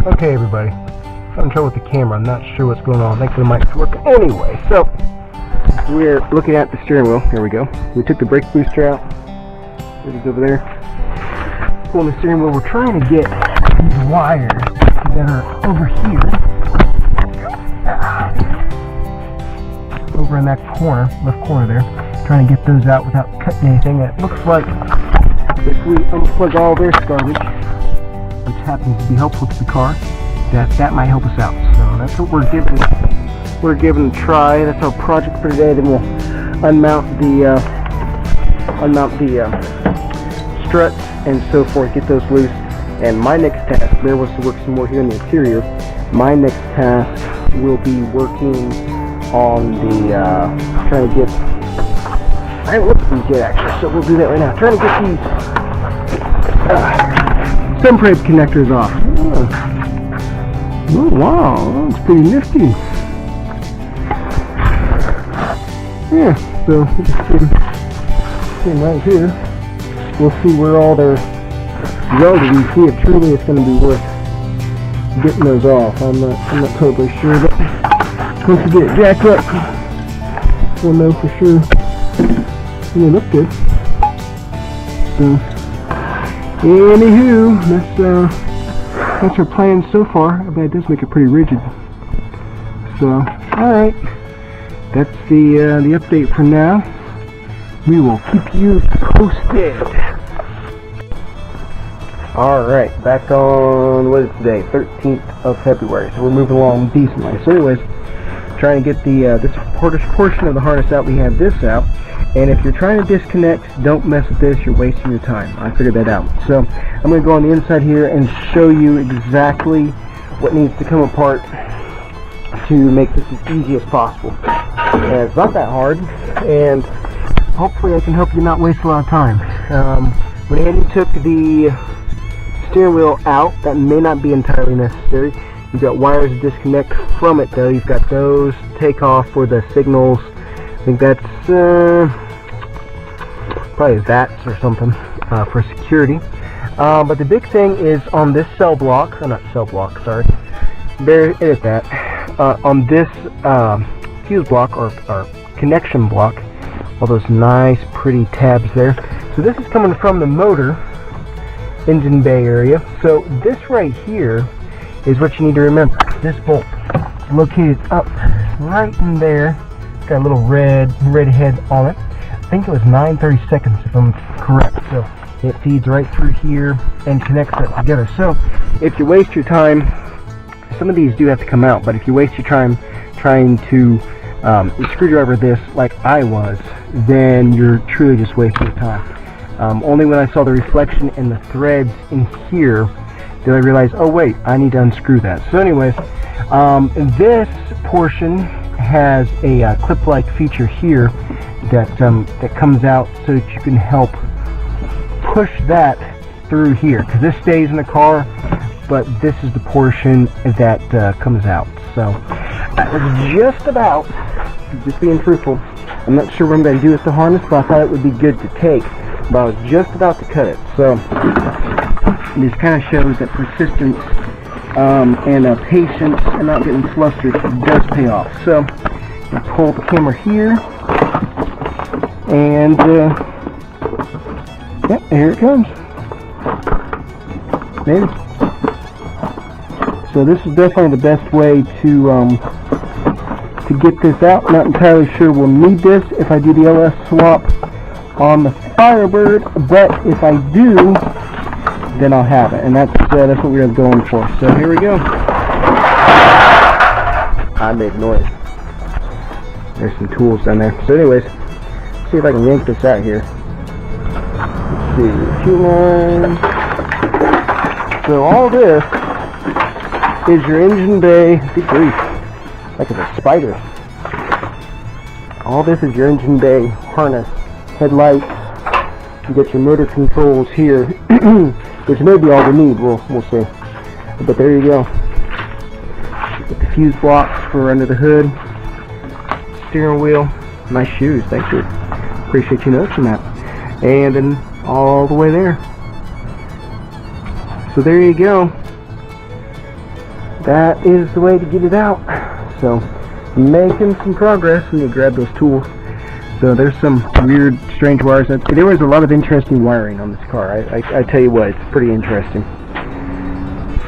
Okay, everybody. I'm in trouble with the camera. I'm not sure what's going on. Thankfully, the mic's working anyway. So, we're looking at the steering wheel. There we go. We took the brake booster out. It is over there. Pulling the steering wheel. We're trying to get these wires that are over here. Over in that corner, left corner there. Trying to get those out without cutting anything. It looks like if we unplug all this garbage, which happens to be helpful to the car, that might help us out. So that's what we're giving a try. That's our project for today. Then we'll unmount the struts and so forth, get those loose. And my next task, Bear wants to work some more here in the interior. My next task will be working on the trying to get. I haven't looked at these yet actually, so we'll do that right now. Trying to get these stem brake connectors off. Oh wow, that looks pretty nifty. Yeah, so right here, we'll see where all their welding, and see if truly it's going to be worth getting those off. I'm not totally sure, but once we get it jacked up, we'll know for sure. And they look good. So, anywho, that's our plan so far. I bet it does make it pretty rigid. So, alright. That's the update for now. We will keep you posted. Alright, back on, what is today? 13th of February. So we're moving along decently. So anyways, trying to get the this portion of the harness out. We have this out. And if you're trying to disconnect, don't mess with this. You're wasting your time. I figured that out. So I'm going to go on the inside here and show you exactly what needs to come apart to make this as easy as possible. And it's not that hard, and hopefully I can help you not waste a lot of time. Went ahead and took the steering wheel out. That may not be entirely necessary. You've got wires to disconnect from it though. You've got those to take off for the signals. I think that's probably VATs or something for security. But the big thing is on this cell block, or not cell block, sorry. There it is that. On this fuse block or connection block, all those nice pretty tabs there. So this is coming from the motor engine bay area. So this right here is what you need to remember. This bolt is located up right in there. It's got a little red head on it. I think it was 9/32 if I'm correct. So it feeds right through here and connects that together. So if you waste your time, some of these do have to come out, but if you waste your time trying to screwdriver this like I was, then you're truly just wasting your time. Only when I saw the reflection in the threads in here did I realize, oh wait, I need to unscrew that. So anyways, this portion has a clip-like feature here that comes out so that you can help push that through here, because this stays in the car, but this is the portion that comes out. So that was just being truthful. I'm not sure what I'm going to do with the harness, but I thought it would be good to take. But I was just about to cut it. So this kind of shows that persistence and patience and not getting flustered does pay off. So I pull the camera here, and yep, here it comes. There. So this is definitely the best way to get this out. Not entirely sure we'll need this if I do the LS swap on the Firebird, but if I do, then I'll have it, and that's what we're going for. So here we go. I made noise. There's some tools down there. So anyways, let's see if I can yank this out here. Let's see, 2 lines. So all this is your engine bay. Good grief, like it's a spider. All this is your engine bay harness, headlights. You get your motor controls here, which may be all we need. We'll see. But there you go. Get the fuse blocks for under the hood, steering wheel. Nice shoes, thank you. Appreciate you noticing that. And then all the way there. So there you go. that is the way to get it out. So, making some progress. Let me grab those tools. So there's some weird, strange wires. There was a lot of interesting wiring on this car. I tell you what, it's pretty interesting.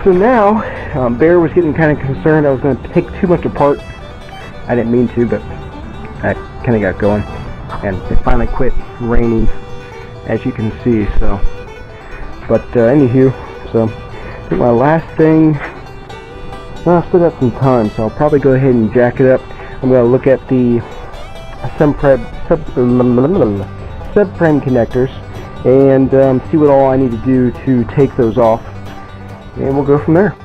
So now, Bear was getting kind of concerned I was going to take too much apart. I didn't mean to, but I kind of got going. And it finally quit raining, as you can see. So, but anywho, so I think my last thing, well, I still got some time, so I'll probably go ahead and jack it up. I'm going to look at the subframe connectors and see what all I need to do to take those off, and we'll go from there.